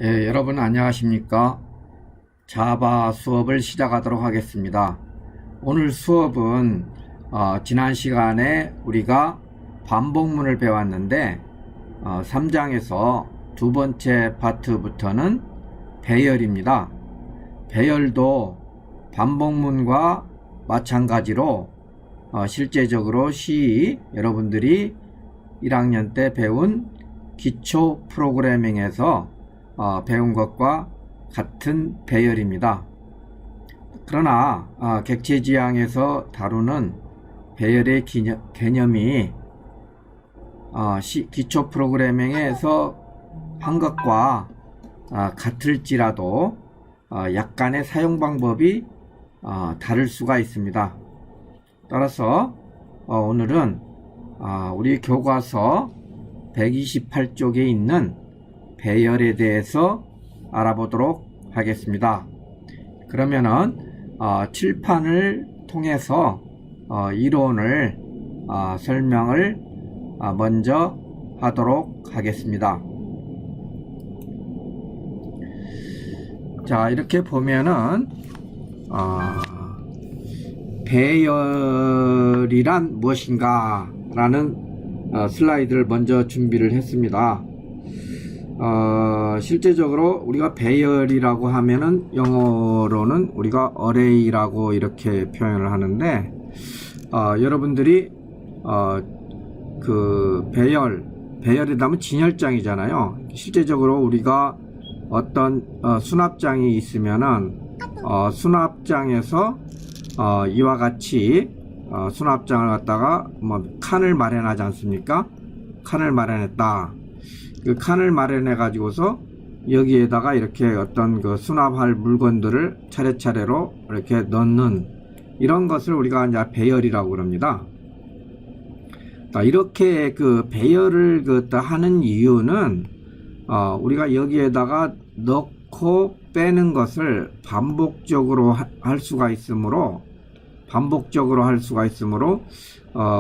여러분 안녕하십니까? 자바 수업을 시작하도록 하겠습니다. 오늘 수업은 지난 시간에 우리가 반복문을 배웠는데 3장에서 두 번째 파트부터는 배열입니다. 배열도 반복문과 마찬가지로 실제적으로 여러분들이 1학년 때 배운 기초 프로그래밍에서 배운 것과 같은 배열입니다. 그러나 객체지향에서 다루는 배열의 개념이 기초 프로그래밍에서 한 것과 같을지라도 약간의 사용 방법이 다를 수가 있습니다. 따라서 오늘은 우리 교과서 128쪽에 있는 배열에 대해서 알아보도록 하겠습니다. 그러면은 칠판을 통해서 이론을 설명을 먼저 하도록 하겠습니다. 자, 이렇게 보면은 배열이란 무엇인가 라는 슬라이드를 먼저 준비를 했습니다. 실제적으로 우리가 배열이라고 하면은 영어로는 우리가 array라고 이렇게 표현을 하는데 여러분들이 그 배열이다 하면 진열장이잖아요. 실제적으로 우리가 어떤 수납장이 있으면은 수납장에서 이와 같이 수납장을 갖다가 칸을 마련하지 않습니까? 칸을 마련했다. 그 칸을 마련해 가지고서 여기에다가 이렇게 어떤 그 수납할 물건들을 차례차례로 이렇게 넣는 이런 것을 우리가 이제 배열이라고 그럽니다. 이렇게 그 배열을 하는 이유는 우리가 여기에다가 넣고 빼는 것을 반복적으로 할 수가 있으므로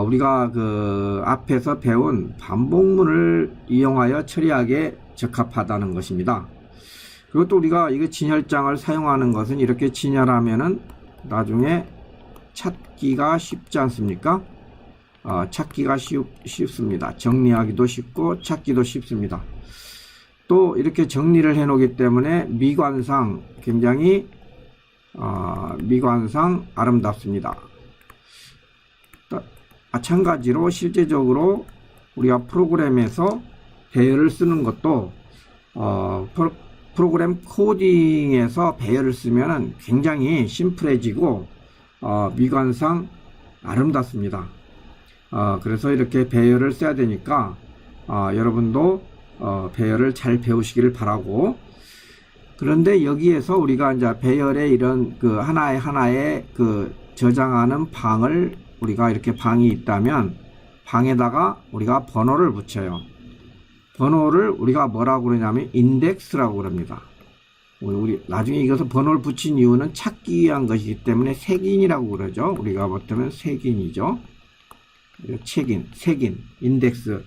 우리가 그 앞에서 배운 반복문을 이용하여 처리하기에 적합하다는 것입니다. 그리고 또 우리가 이거 진열장을 사용하는 것은 이렇게 진열하면은 나중에 찾기가 쉽지 않습니까? 찾기가 쉽습니다. 정리하기도 쉽고 찾기도 쉽습니다. 또 이렇게 정리를 해 놓기 때문에 미관상 굉장히 아름답습니다. 마찬가지로 실제적으로 우리가 프로그램에서 배열을 쓰는 것도 프로그램 코딩에서 배열을 쓰면 굉장히 심플해지고 미관상 아름답습니다. 그래서 이렇게 배열을 써야 되니까 여러분도 배열을 잘 배우시기를 바라고, 그런데 여기에서 우리가 이제 배열의 이런 그 하나의 그 저장하는 방을 우리가 이렇게 방이 있다면 방에다가 우리가 번호를 붙여요. 번호를 우리가 뭐라고 그러냐면 인덱스라고 그럽니다. 우리 나중에 이것을 번호를 붙인 이유는 찾기 위한 것이기 때문에 색인이라고 그러죠. 우리가 보면 색인이죠. 색인, 인덱스.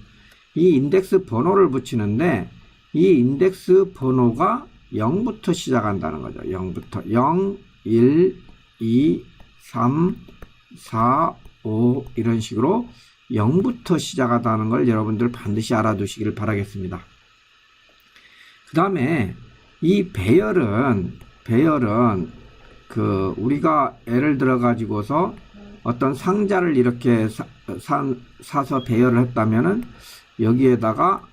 이 인덱스 번호를 붙이는데 이 인덱스 번호가 0부터 시작한다는 거죠. 0부터 0, 1, 2, 3, 4, 5 이런 식으로 0부터 시작하다는 걸 여러분들 반드시 알아두시기를 바라겠습니다. 그 다음에 이 배열은 그 우리가 예를 들어 가지고서 어떤 상자를 이렇게 사서 배열을 했다면은 여기에다가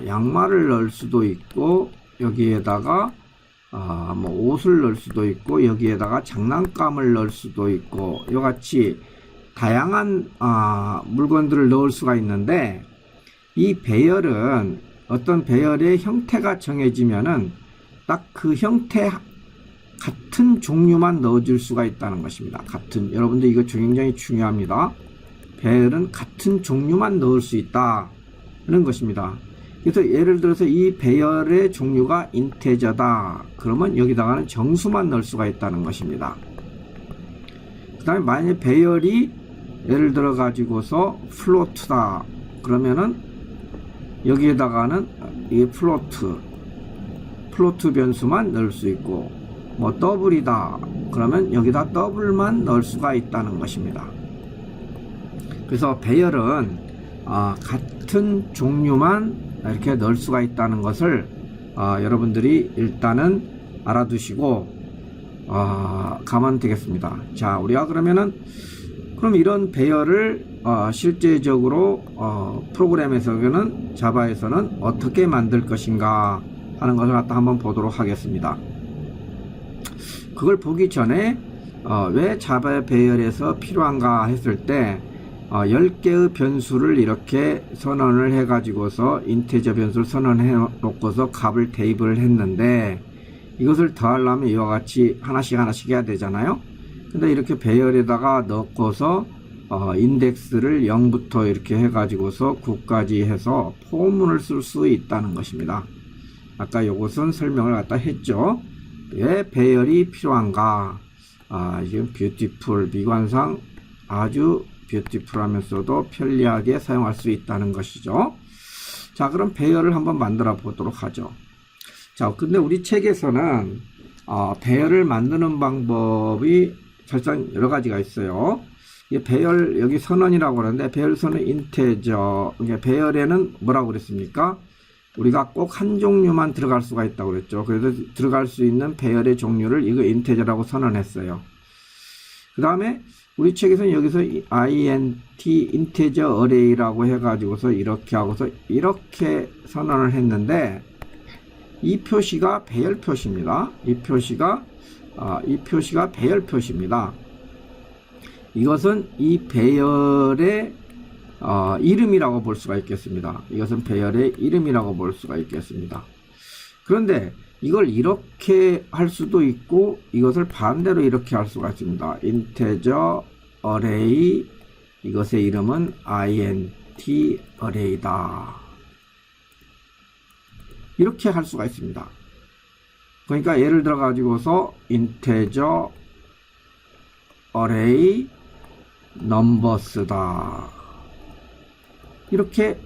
양말을 넣을 수도 있고, 여기에다가 뭐 옷을 넣을 수도 있고, 여기에다가 장난감을 넣을 수도 있고, 이같이 다양한 물건들을 넣을 수가 있는데, 이 배열은 어떤 배열의 형태가 정해지면은 딱 그 형태 같은 종류만 넣어줄 수가 있다는 것입니다. 여러분들 이거 굉장히 중요합니다. 배열은 같은 종류만 넣을 수 있다는 것입니다. 그래서 예를 들어서 이 배열의 종류가 인테저다 그러면 여기다가는 정수만 넣을 수가 있다는 것입니다. 그 다음에 만약에 배열이 예를 들어 가지고서 플로트다 그러면은 여기에다가는 이 플로트 플로트 변수만 넣을 수 있고, 뭐 더블이다 그러면 여기다 더블만 넣을 수가 있다는 것입니다. 그래서 배열은 같은 종류만 이렇게 넣을 수가 있다는 것을 여러분들이 일단은 알아두시고 가면 되겠습니다. 자, 우리가 그러면은 그럼 이런 배열을 실제적으로 프로그램에서는, 자바에서는 어떻게 만들 것인가 하는 것을 갖다 한번 보도록 하겠습니다. 그걸 보기 전에 왜 자바 배열에서 필요한가 했을 때 10개의 변수를 이렇게 선언을 해 가지고서 인티저 변수를 선언해 놓고서 값을 대입을 했는데, 이것을 더하려면 이와 같이 하나씩 해야 되잖아요. 근데 이렇게 배열에다가 넣고서 인덱스를 0부터 이렇게 해 가지고서 9까지 해서 포문을 쓸 수 있다는 것입니다. 아까 요것은 설명을 갖다 했죠. 왜 배열이 필요한가? 지금 뷰티풀, 미관상 아주 뷰티풀하면서도 편리하게 사용할 수 있다는 것이죠. 자, 그럼 배열을 한번 만들어 보도록 하죠. 자, 근데 우리 책에서는 배열을 만드는 방법이 설상 여러 가지가 있어요. 배열, 여기 선언이라고 하는데, 배열 선언 인테저, 배열에는 뭐라고 그랬습니까? 우리가 꼭 한 종류만 들어갈 수가 있다고 그랬죠. 그래서 들어갈 수 있는 배열의 종류를 이거 인테저라고 선언했어요. 그 다음에 우리 책에서는 여기서 int 인테저 어레이라고 해가지고서 이렇게 하고서 이렇게 선언을 했는데, 이 표시가 배열 표시입니다. 이 표시가 배열 표시입니다. 이것은 이 배열의 이름이라고 볼 수가 있겠습니다. 이것은 배열의 이름이라고 볼 수가 있겠습니다. 그런데 이걸 이렇게 할 수도 있고, 이것을 반대로 이렇게 할 수가 있습니다. 인테저 어레이, 이것의 이름은 int 어레이다. 이렇게 할 수가 있습니다. 그러니까 예를 들어 가지고서 인테저 어레이 넘버스다. 이렇게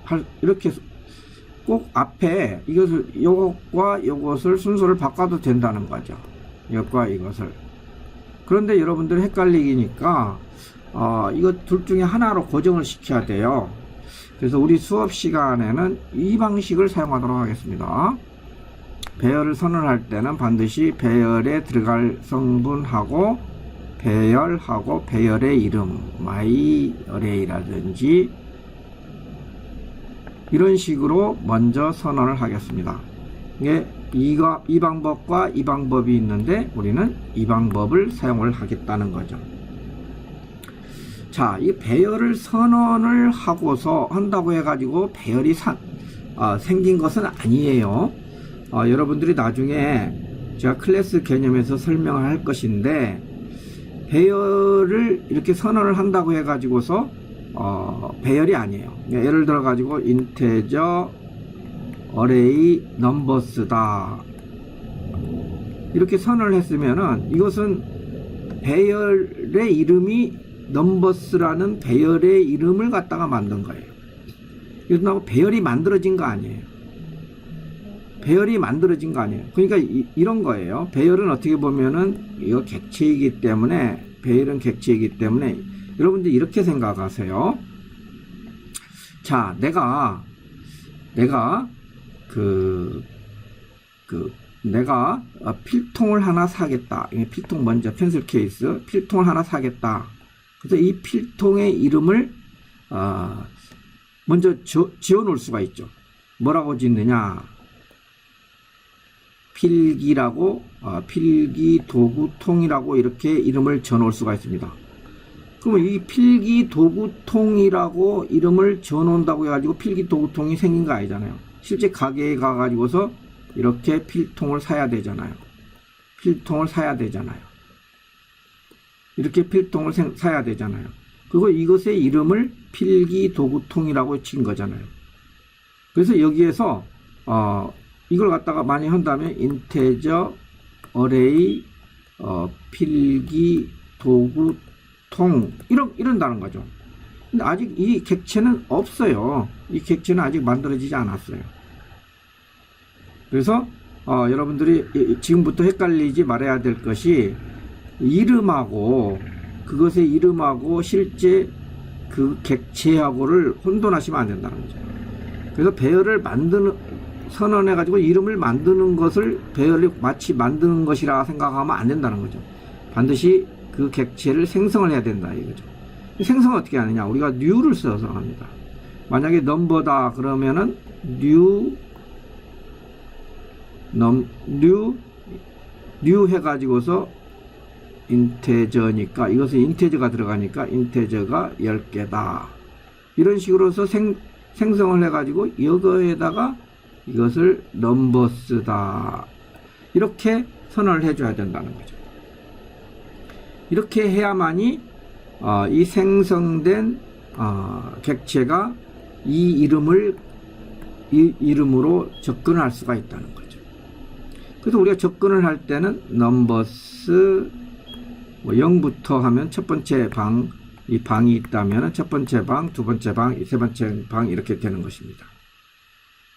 꼭 앞에 요것과 요것을 순서를 바꿔도 된다는 거죠. 이것과 이것을. 그런데 여러분들이 헷갈리니까 이거 둘 중에 하나로 고정을 시켜야 돼요. 그래서 우리 수업 시간에는 이 방식을 사용하도록 하겠습니다. 배열을 선언할 때는 반드시 배열에 들어갈 성분하고 배열하고 배열의 이름, myArray라든지 이런 식으로 먼저 선언을 하겠습니다. 이 방법과 이 방법이 있는데 우리는 이 방법을 사용을 하겠다는 거죠. 자, 이 배열을 선언을 하고서 한다고 해가지고 배열이 생긴 것은 아니에요. 여러분들이 나중에 제가 클래스 개념에서 설명을 할 것인데, 배열을 이렇게 선언을 한다고 해가지고서 배열이 아니에요. 예를 들어 가지고 인테저 어레이 넘버스다 이렇게 선언을 했으면은 이것은 배열의 이름이 넘버스라는 배열의 이름을 갖다가 만든 거예요. 이것도 배열이 만들어진 거 아니에요. 배열이 만들어진 거 아니에요. 그러니까 이런 거예요. 배열은 어떻게 보면은 이거 객체이기 때문에, 배열은 객체이기 때문에 여러분들 이렇게 생각하세요. 자, 내가 필통을 하나 사겠다. 필통 먼저 펜슬 케이스 필통을 하나 사겠다. 그래서 이 필통의 이름을 먼저 지어 놓을 수가 있죠. 뭐라고 짓느냐? 필기라고, 필기 도구통이라고 이렇게 이름을 지어 놓을 수가 있습니다. 그러면 이 필기 도구통이라고 이름을 지어 놓는다고 해가지고 필기 도구통이 생긴 거 아니잖아요. 실제 가게에 가가지고서 이렇게 필통을 사야 되잖아요. 필통을 사야 되잖아요. 이렇게 필통을 사야 되잖아요. 그리고 이것의 이름을 필기 도구통이라고 친 거잖아요. 그래서 여기에서 이걸 갖다가 많이 한다면 인테저 어레이 필기 도구통 이런다는 거죠. 근데 아직 이 객체는 없어요. 이 객체는 아직 만들어지지 않았어요. 그래서 여러분들이 지금부터 헷갈리지 말아야 될 것이 이름하고 그것의 이름하고 실제 그 객체하고를 혼돈하시면 안 된다는 거죠. 그래서 배열을 선언해 가지고 이름을 만드는 것을 배열을 마치 만드는 것이라 생각하면 안 된다는 거죠. 반드시 그 객체를 생성을 해야 된다 이거죠. 생성을 어떻게 하느냐? 우리가 new를 써서 합니다. 만약에 넘버다 그러면은 new 해가지고서 인테저니까 이것은 인테저가 들어가니까 인테저가 10개다. 이런 식으로서 생성을 해가지고 이거에다가 이것을 넘버스다. 이렇게 선언을 해줘야 된다는 거죠. 이렇게 해야만이 이 생성된 객체가 이 이름으로 접근할 수가 있다는 거죠. 그래서 우리가 접근을 할 때는 넘버스 0부터 하면 첫 번째 방, 이 방이 있다면 첫 번째 방, 두 번째 방, 세 번째 방 이렇게 되는 것입니다.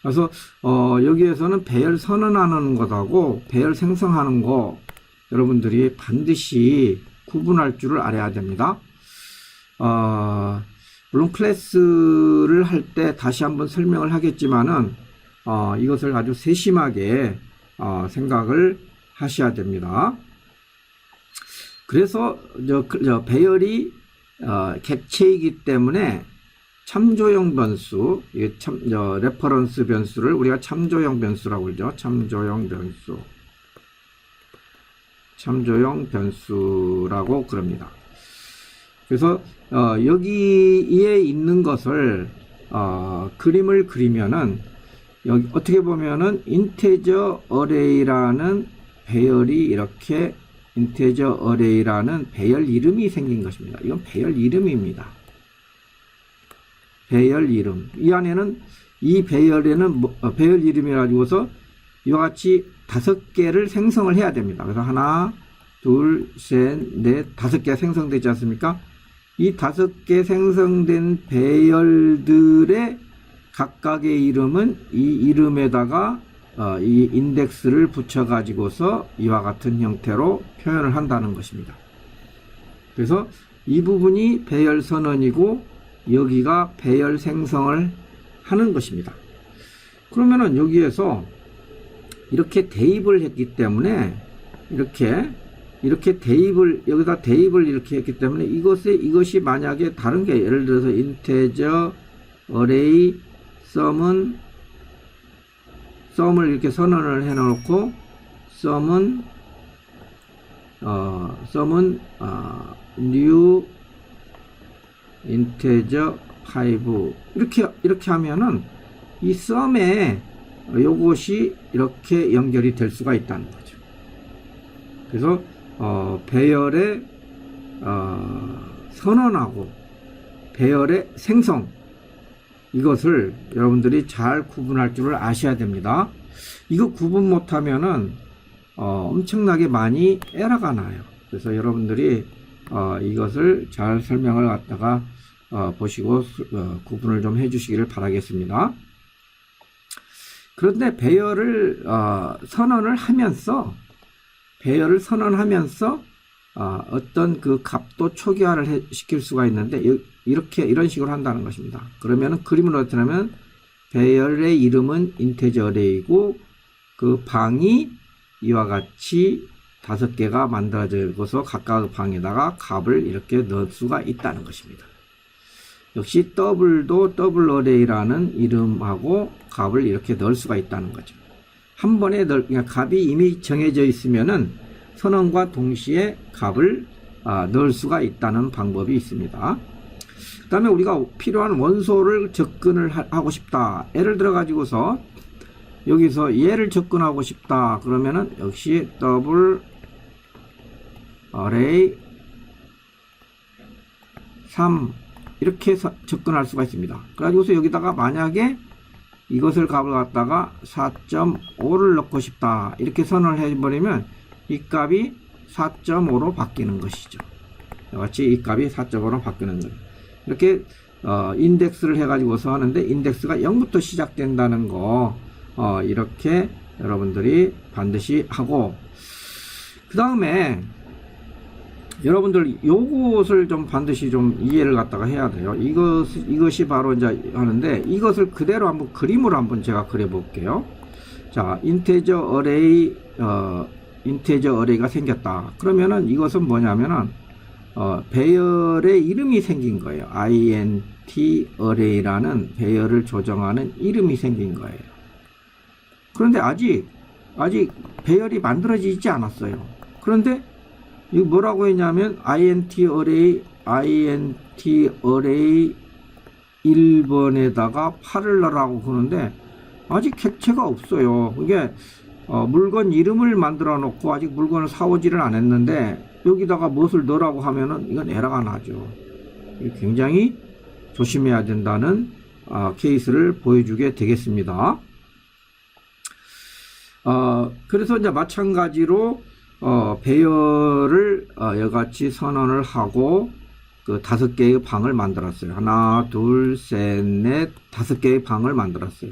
그래서 여기에서는 배열 선언하는 것하고 배열 생성하는 거 여러분들이 반드시 구분할 줄을 알아야 됩니다. 물론 클래스를 할 때 다시 한번 설명을 하겠지만은 이것을 아주 세심하게 생각을 하셔야 됩니다. 그래서 배열이 객체이기 때문에 참조형 변수, 레퍼런스 변수를 우리가 참조형 변수라고 그러죠. 참조형 변수라고 그럽니다. 그래서 여기에 있는 것을 그림을 그리면은 여기 어떻게 보면은 인테저 어레이라는 배열이 이렇게 인테저 어레이라는 배열 이름이 생긴 것입니다. 이건 배열 이름입니다. 배열 이름. 이 안에는 이 배열에는 배열 이름이 가지고서 이와 같이 5개를 생성을 해야 됩니다. 그래서 하나, 둘, 셋, 넷, 5개가 생성되지 않습니까? 이 5개 생성된 배열들의 각각의 이름은 이 이름에다가 이 인덱스를 붙여 가지고서 이와 같은 형태로 표현을 한다는 것입니다. 그래서 이 부분이 배열 선언이고 여기가 배열 생성을 하는 것입니다. 그러면은 여기에서 이렇게 대입을 했기 때문에 이렇게 대입을 여기다 대입을 이렇게 했기 때문에 이것이 만약에 다른 게 예를 들어서 인테저 어레이 썸을 이렇게 선언을 해 놓고 썸은 new integer 5 이렇게 하면은 이 썸에 요것이 이렇게 연결이 될 수가 있다는 거죠. 그래서 배열의 선언하고 배열의 생성 이것을 여러분들이 잘 구분할 줄을 아셔야 됩니다. 이거 구분 못하면은 엄청나게 많이 에러가 나요. 그래서 여러분들이 이것을 잘 설명을 갖다가 보시고 구분을 좀 해주시기를 바라겠습니다. 그런데 배열을 선언을 하면서 어떤 그 값도 초기화를 시킬 수가 있는데 이런 식으로 한다는 것입니다. 그러면은 그림을 어떻게 하면 배열의 이름은 인테저 어레이고 그 방이 이와 같이 5개가 만들어져서 각각 방에다가 값을 이렇게 넣을 수가 있다는 것입니다. 역시 더블도 더블 어레이라는 이름하고 값을 이렇게 넣을 수가 있다는 거죠. 한 번에 그러니까 값이 이미 정해져 있으면은 선언과 동시에 값을 넣을 수가 있다는 방법이 있습니다. 그 다음에 우리가 필요한 원소를 접근을 하고 싶다. 예를 들어 가지고서 여기서 얘를 접근하고 싶다. 그러면은 역시 더블 어레이 3 이렇게 접근할 수가 있습니다. 그래가지고서 여기다가 만약에 이것을 값을 갖다가 4.5를 넣고 싶다. 이렇게 선언을 해버리면 이 값이 4.5로 바뀌는 것이죠. 같이 이 값이 4.5로 바뀌는 거예요. 이렇게 인덱스를 해가지고서 하는데 인덱스가 0부터 시작된다는 거 이렇게 여러분들이 반드시 하고, 그 다음에 여러분들 요것을 좀 반드시 좀 이해를 갖다가 해야 돼요. 이것이 바로 이제 하는데, 이것을 그대로 한번 그림으로 한번 제가 그려 볼게요. 자, 인테저 어레이가 생겼다. 그러면은 이것은 뭐냐면은 배열의 이름이 생긴 거예요. int 어레이라는 배열을 조정하는 이름이 생긴 거예요. 그런데 아직 배열이 만들어지지 않았어요. 그런데 이거 뭐라고 했냐면 int 어레이 1번에다가 8을 넣으라고 그러는데 아직 객체가 없어요. 이게 물건 이름을 만들어 놓고 아직 물건을 사오지를 않았는데 여기다가 무엇을 넣으라고 하면은 이건 에러가 나죠. 굉장히 조심해야 된다는 케이스를 보여주게 되겠습니다. 그래서 이제 마찬가지로 배열을 여같이 선언을 하고 그 5개의 방을 만들었어요. 하나, 둘, 셋, 넷, 5개의 방을 만들었어요.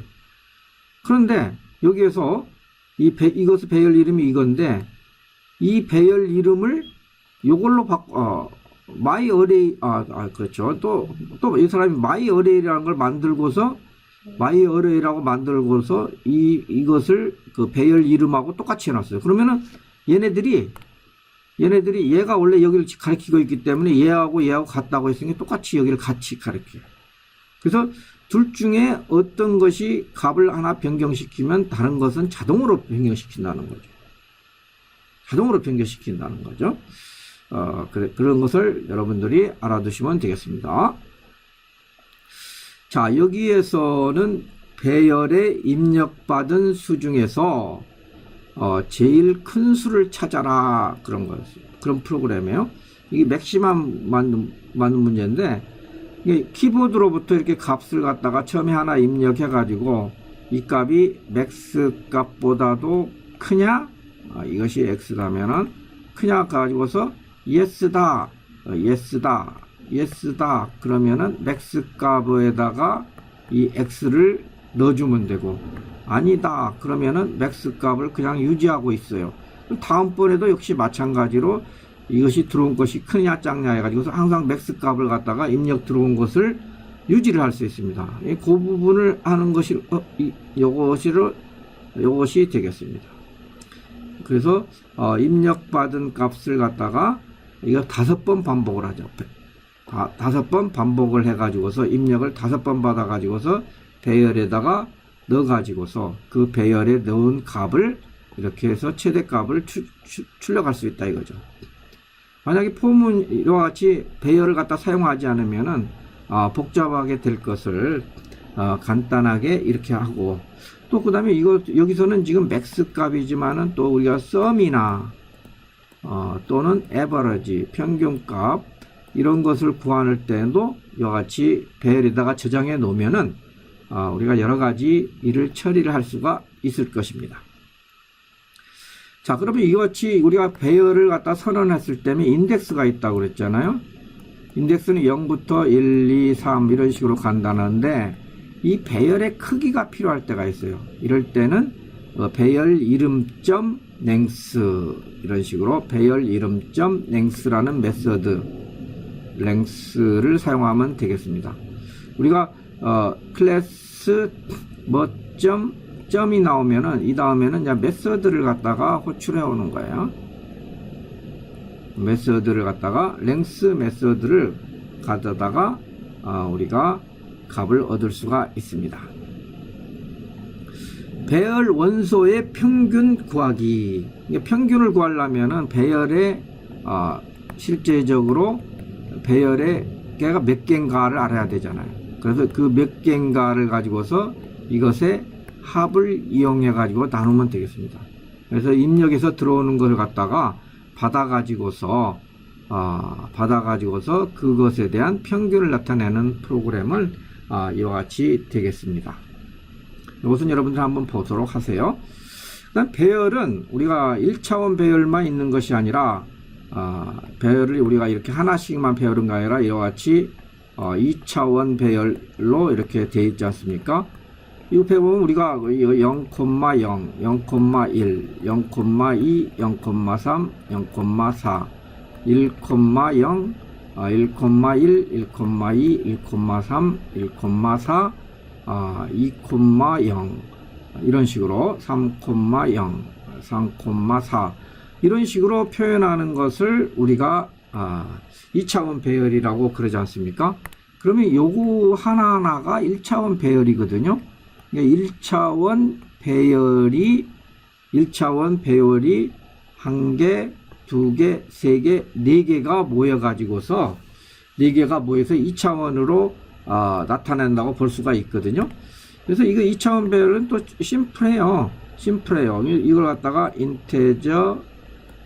그런데 여기에서 이것의 배열 이름이 이건데, 이 배열 이름을 요걸로 my array, 그렇죠. 또 이 사람이 my array라는 걸 만들고서, my array라고 만들고서 이것을 그 배열 이름하고 똑같이 해놨어요. 그러면은 얘네들이 얘가 원래 여기를 가리키고 있기 때문에 얘하고 같다고 했으니 똑같이 여기를 같이 가리켜요. 그래서 둘 중에 어떤 것이 값을 하나 변경시키면 다른 것은 자동으로 변경시킨다는 거죠. 자동으로 변경시킨다는 거죠. 그런 것을 여러분들이 알아두시면 되겠습니다. 자, 여기에서는 배열에 입력받은 수 중에서 제일 큰 수를 찾아라, 그런 거였어요. 그런 프로그램이에요. 이게 맥시멈 맞는 문제인데, 이게 키보드로부터 이렇게 값을 갖다가 처음에 하나 입력해 가지고 이 값이 맥스 값보다도 크냐, 이것이 x라면은 크냐 가지고서 yes다 그러면은 맥스 값에다가 이 x를 넣어주면 되고, 아니다 그러면은 맥스 값을 그냥 유지하고 있어요. 다음번에도 역시 마찬가지로 이것이 들어온 것이 크냐 작냐 해가지고 항상 맥스 값을 갖다가 입력 들어온 것을 유지를 할 수 있습니다. 그 부분을 하는 것이 요것이 되겠습니다. 그래서 입력받은 값을 갖다가 이거 5번 반복을 하죠. 5번 반복을 해가지고서 입력을 5번 받아가지고서 배열에다가 넣어가지고서 그 배열에 넣은 값을 이렇게 해서 최대값을 출력할 수 있다 이거죠. 만약에 폼은 이와 같이 배열을 갖다 사용하지 않으면은 복잡하게 될 것을 간단하게 이렇게 하고, 또 그 다음에 여기서는 지금 맥스 값이지만은 또 우리가 sum이나 또는 average 평균값 이런 것을 구할 때도 이와 같이 배열에다가 저장해 놓으면은 우리가 여러 가지 일을 처리를 할 수가 있을 것입니다. 자, 그러면 이같이 우리가 배열을 갖다 선언했을 때면 인덱스가 있다고 그랬잖아요. 인덱스는 0부터 1, 2, 3 이런 식으로 간다는데, 이 배열의 크기가 필요할 때가 있어요. 이럴 때는 배열 이름점 length 이런 식으로 배열 이름점 length라는 메서드 length를 사용하면 되겠습니다. 우리가 클래스 점이 나오면은 이 다음에는 이제 메서드를 갖다가 호출해 오는 거예요. 메서드를 갖다가 length 메서드를 가져다가 우리가 값을 얻을 수가 있습니다. 배열 원소의 평균 구하기. 평균을 구하려면은 배열의 실제적으로 배열의 개가 몇 개인가를 알아야 되잖아요. 그래서 그 몇 개인가를 가지고서 이것의 합을 이용해 가지고 나누면 되겠습니다. 그래서 입력에서 들어오는 것을 갖다가 받아가지고서 그것에 대한 평균을 나타내는 프로그램을 이와 같이 되겠습니다. 이것은 여러분들 한번 보도록 하세요. 그다음 배열은 우리가 1차원 배열만 있는 것이 아니라 배열을 우리가 이렇게 하나씩만 배열은 아니라 이와 같이 2차원 배열로 이렇게 되어 있지 않습니까? 옆에 보면 우리가 0,0, 0,1, 0,2, 0,3, 0,4, 1,0, 1,1, 1,2, 1,3, 1,4, 2,0 이런 식으로 3,0, 3,4 이런 식으로 표현하는 것을 우리가 2차원 배열이라고 그러지 않습니까? 그러면 요거 하나하나가 1차원 배열이거든요. 1차원 배열이 1개, 2개, 3개, 4개가 모여가지고서 4개가 모여서 2차원으로 나타낸다고 볼 수가 있거든요. 그래서 이거 2차원 배열은 또 심플해요. 이걸 갖다가 인테저,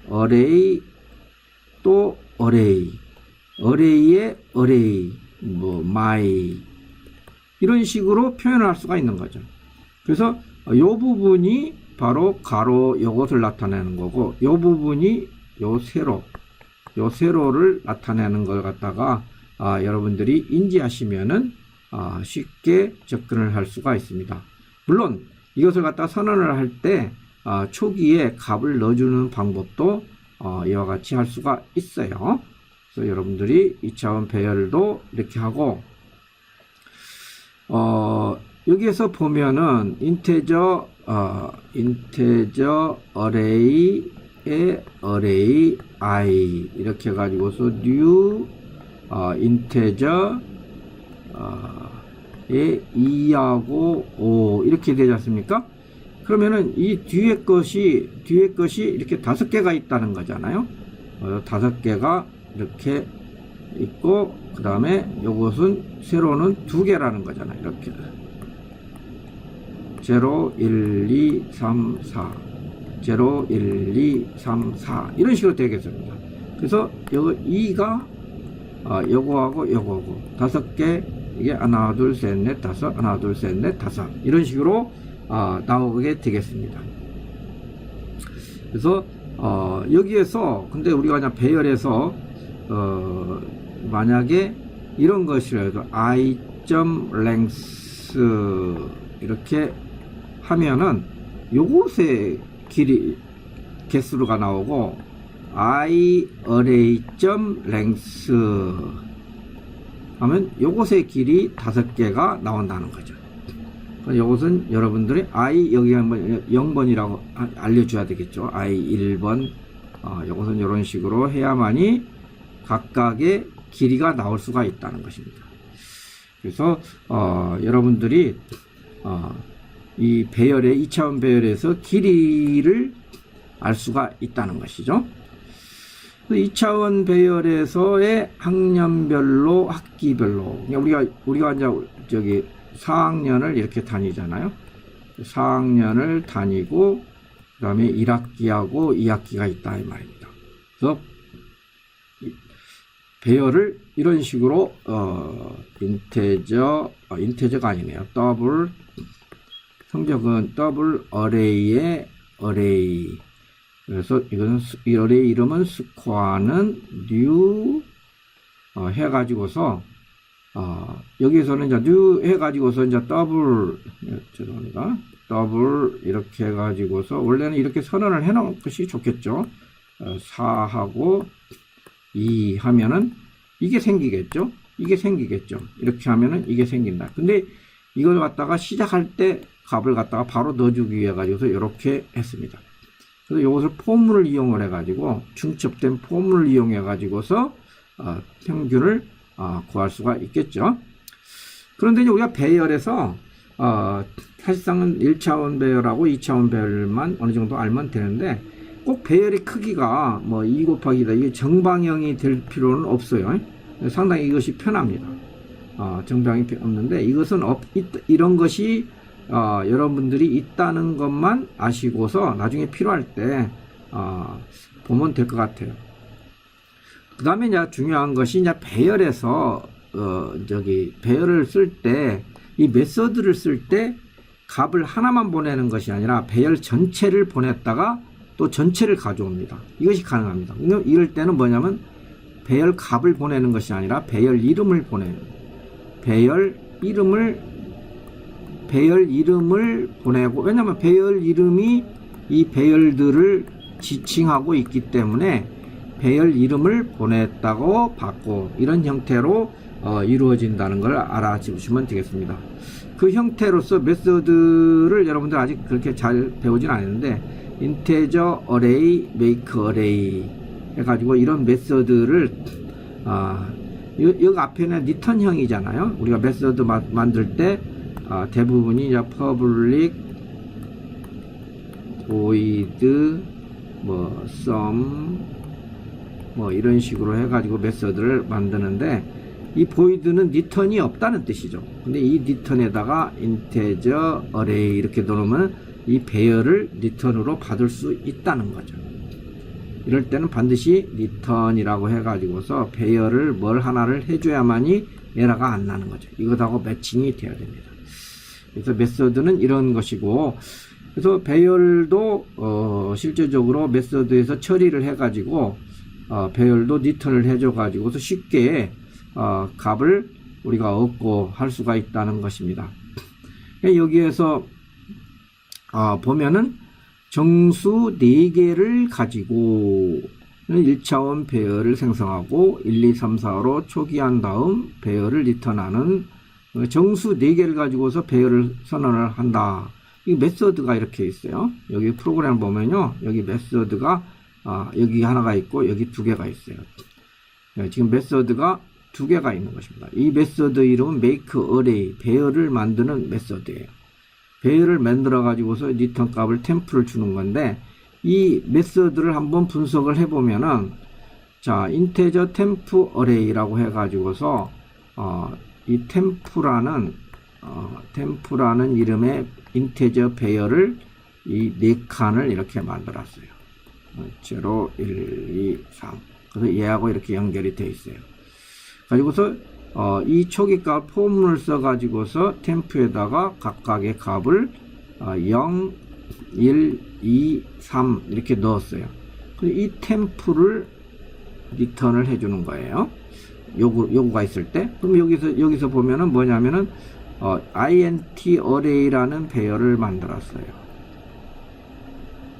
어레이, 또 어레이의 어레이, 마이 이런 식으로 표현할 수가 있는 거죠. 그래서 요 부분이 바로 가로 요것을 나타내는 거고, 요 부분이 요 세로를 나타내는 걸 갖다가 여러분들이 인지하시면은 쉽게 접근을 할 수가 있습니다. 물론 이것을 갖다 선언을 할 때 초기에 값을 넣어주는 방법도 이와 같이 할 수가 있어요. 그래서 여러분들이 2차원 배열도 이렇게 하고, 여기에서 보면은 인테저 어레이의 어레이 i 이렇게 해가지고서 new 인테저 의 2하고 5 이렇게 되지 않습니까? 그러면은 이 뒤에 것이 이렇게 5개가 있다는 거잖아요. 5개가 이렇게 있고, 그 다음에 요것은 세로는 2개라는 거잖아요. 이렇게 0, 1, 2, 3, 4 0, 1, 2, 3, 4 이런 식으로 되겠습니다. 그래서 요거 2가 요거하고 5개, 이게 하나 둘 셋 넷 다섯, 하나 둘 셋 넷 다섯 이런 식으로 나오게 되겠습니다. 그래서 여기에서 근데 우리가 그냥 배열해서 만약에 이런 것이라도 i.length 이렇게 하면은 요것의 길이 개수가 나오고 i array.length 하면 요것의 길이 5개가 나온다는 거죠. 요것은 여러분들이 i 여기 한번 0번이라고 알려줘야 되겠죠. i 1번 요것은 이런 식으로 해야만이 각각의 길이가 나올 수가 있다는 것입니다. 그래서 여러분들이 이 배열의 2차원 배열에서 길이를 알 수가 있다는 것이죠. 2차원 배열에서의 학년별로 학기별로 우리가 이제 저기 4학년을 이렇게 다니잖아요. 4학년을 다니고 그 다음에 1학기하고 2학기가 있다 이 말입니다. 그래서 배열을 이런 식으로 인테저가 아니네요. 더블 성적은 더블 어레이의 어레이. 그래서 이거는 이 어레이 이름은 스코어는 뉴 해가지고서 여기서는 이제 뉴 해가지고서 이제 더블 죄송합니다. 더블 이렇게 해가지고서 원래는 이렇게 선언을 해놓은 것이 좋겠죠. 4하고 2 하면은 이게 생기겠죠. 이렇게 하면은 이게 생긴다. 근데 이걸 갖다가 시작할 때 값을 갖다가 바로 넣어주기 위해 가지고서 이렇게 했습니다. 그래서 이것을 포뮬을 이용을 해가지고 중첩된 포뮬을 이용해 가지고서 평균을 구할 수가 있겠죠. 그런데 이제 우리가 배열에서 사실상은 1차원 배열하고 2차원 배열만 어느 정도 알면 되는데 꼭 배열의 크기가 뭐 2 곱하기 2다 이게 정방형이 될 필요는 없어요. 상당히 이것이 편합니다. 정방이 없는데 이것은 이런 것이 여러분들이 있다는 것만 아시고서 나중에 필요할 때 보면 될 것 같아요. 그 다음에 이제 중요한 것이 이제 배열에서 배열을 쓸 때 이 메서드를 쓸 때 값을 하나만 보내는 것이 아니라 배열 전체를 보냈다가 또 전체를 가져옵니다. 이것이 가능합니다. 이럴 때는 뭐냐면 배열 값을 보내는 것이 아니라 배열 이름을 보내는 배열 배열 이름을 보내고, 왜냐면 배열 이름이 이 배열들을 지칭하고 있기 때문에 배열 이름을 보냈다고 받고, 이런 형태로 이루어진다는 걸 알아주시면 되겠습니다. 그 형태로서 메소드를 여러분들 아직 그렇게 잘 배우진 않았는데, 인테저 어레이, 메이크 어레이 해가지고 이런 메소드를 여기 앞에는 리턴형이잖아요. 우리가 메소드 만들 때 대부분이 이제 public void 뭐 sum 뭐 이런 식으로 해가지고 메소드를 만드는데, 이 void는 리턴이 없다는 뜻이죠. 근데 이 리턴에다가 integer array 이렇게 넣으면 이 배열을 리턴으로 받을 수 있다는 거죠. 이럴 때는 반드시 return이라고 해가지고서 배열을 뭘 하나를 해줘야만이 에러가 안 나는 거죠. 이것하고 매칭이 돼야 됩니다. 그래서 메소드는 이런 것이고, 그래서 배열도 실제적으로 메소드에서 처리를 해가지고 배열도 리턴을 해줘가지고서 쉽게 값을 우리가 얻고 할 수가 있다는 것입니다. 여기에서 보면은 정수 4개를 가지고 1차원 배열을 생성하고 1, 2, 3, 4로 초기한 다음 배열을 리턴하는 정수 4개를 가지고서 배열을 선언을 한다. 이 메소드가 이렇게 있어요. 여기 프로그램 보면요, 여기 메소드가 여기 하나가 있고 여기 2개가 있어요. 지금 메소드가 2개가 있는 것입니다. 이 메소드 이름은 make array, 배열을 만드는 메소드예요. 배열을 만들어 가지고서 리턴 값을 템프를 주는 건데, 이 메소드를 한번 분석을 해보면은, 자, integer temp array라고 해가지고서 이 템프라는 이름의 인테저 배열을 이 4칸을 이렇게 만들었어요. 0, 1, 2, 3. 그래서 얘하고 이렇게 연결이 되어 있어요. 가지고서 이 초기값 포문을 써가지고서 템프에다가 각각의 값을 0, 1, 2, 3 이렇게 넣었어요. 이 템프를 리턴을 해주는 거예요. 요구가 있을 때. 그럼 여기서 보면은 뭐냐면은 int array라는 배열을 만들었어요.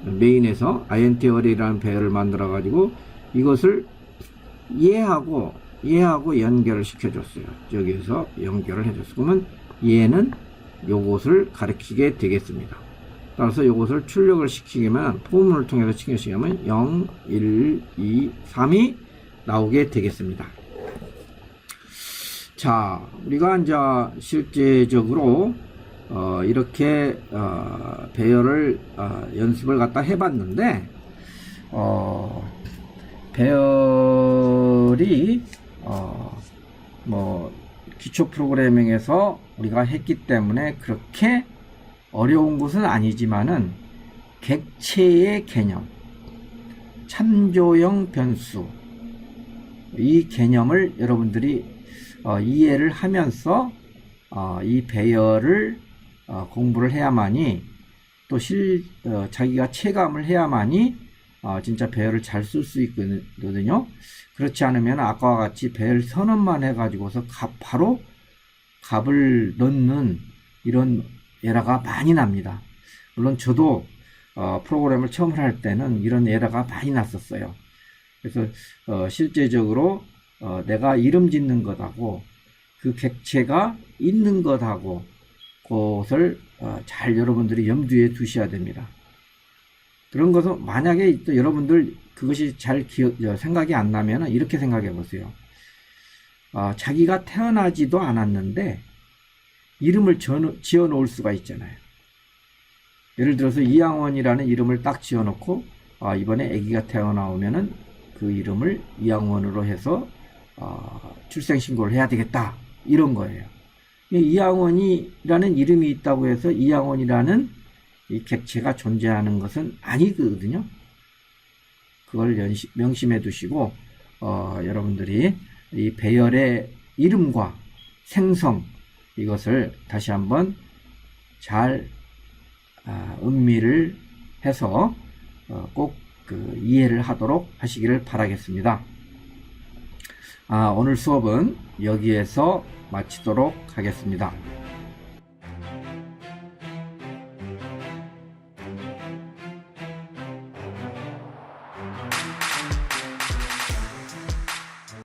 메인에서 int array라는 배열을 만들어 가지고 이것을 얘하고 연결을 시켜줬어요. 여기서 연결을 해줬어요. 그러면 얘는 요것을 가리키게 되겠습니다. 따라서 요것을 출력을 시키면, 포문을 통해서 시키면 0, 1, 2, 3이 나오게 되겠습니다. 자, 우리가 이제 실제적으로 이렇게 배열을 연습을 갖다 해봤는데, 배열이 뭐 기초 프로그래밍에서 우리가 했기 때문에 그렇게 어려운 것은 아니지만은, 객체의 개념, 참조형 변수, 이 개념을 여러분들이 이해를 하면서 이 배열을 공부를 해야만이, 또 자기가 체감을 해야만이 진짜 배열을 잘 쓸 수 있거든요. 그렇지 않으면 아까와 같이 배열 선언만 해가지고서 바로 값을 넣는 이런 에러가 많이 납니다. 물론 저도 프로그램을 처음 할 때는 이런 에러가 많이 났었어요. 그래서 실제적으로 내가 이름 짓는 것하고 그 객체가 있는 것하고 그것을 잘 여러분들이 염두에 두셔야 됩니다. 그런 것은 만약에 또 여러분들 그것이 잘 생각이 안 나면 이렇게 생각해 보세요. 자기가 태어나지도 않았는데 이름을 지어 놓을 수가 있잖아요. 예를 들어서 이양원이라는 이름을 딱 지어 놓고 이번에 아기가 태어나오면은 그 이름을 이양원으로 해서 출생신고를 해야 되겠다, 이런 거예요. 이양원이라는 이름이 있다고 해서 이양원이라는 이 객체가 존재하는 것은 아니거든요. 그걸 명심해 두시고 여러분들이 이 배열의 이름과 생성, 이것을 다시 한번 잘 음미를 해서 꼭 이해를 하도록 하시기를 바라겠습니다. 오늘 수업은 여기에서 마치도록 하겠습니다.